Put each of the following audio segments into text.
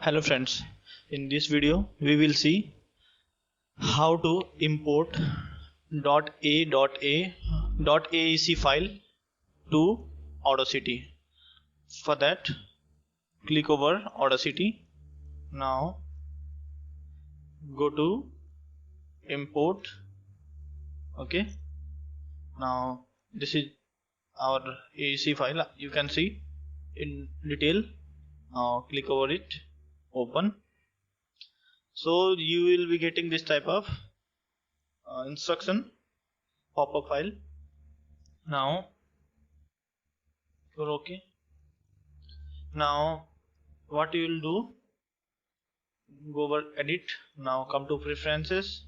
Hello friends, in this video we will see how to import .a.aec file to Audacity. For that, click over Audacity. Now go to import. Okay, now this is our AAC file, you can see in detail. Now click over it, open. So you will be getting this type of instruction pop-up file. Now you're okay. Now what you will do, go over edit. Now come to preferences.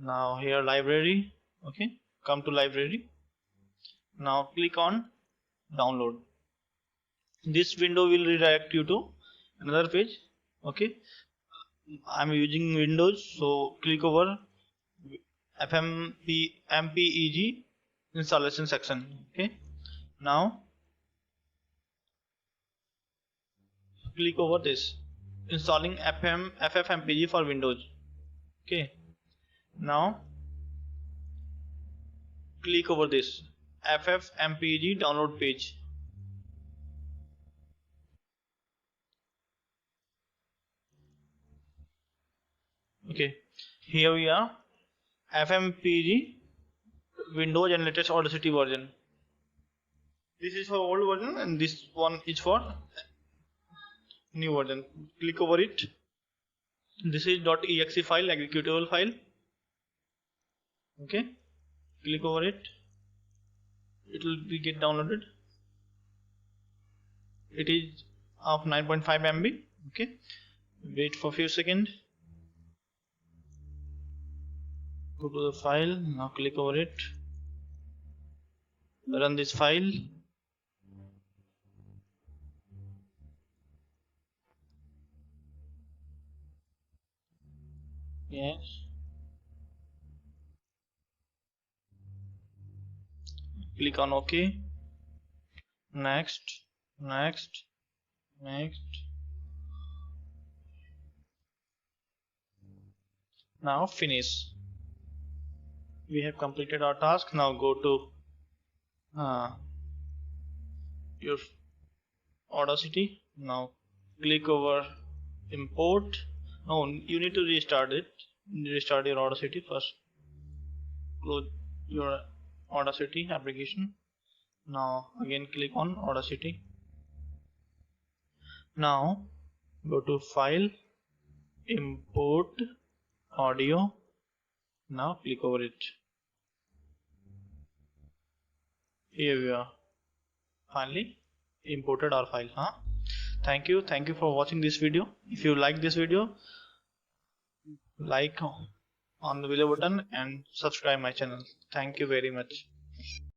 Now here library. Okay, come to library. Now click on download. This window will redirect you to another page. Okay, I'm using Windows, so click over mpeg installation section. Okay, now click over this installing ffmpeg for Windows. Okay, now click over this ffmpeg download page. Okay, here we are, ffmpeg Windows and latest Audacity version. This is for old version and this one is for new version. Click over it. This is .exe file, executable file. Okay, click over it. It will be get downloaded. It is of 9.5 MB. Okay, wait for a few seconds. Go to the file. Now click over it. Run this file. Yes. Click on OK. Next. Next. Next. Now finish. We have completed our task. Now go to your Audacity. Now click over import. No, you need to restart it. Restart your Audacity first. Close your Audacity application. Now again click on Audacity. Now go to file, import audio. Now click over it. Here we are, finally imported our file. Thank you for watching this video. If you like this video, like on the below button and subscribe my channel. Thank you very much.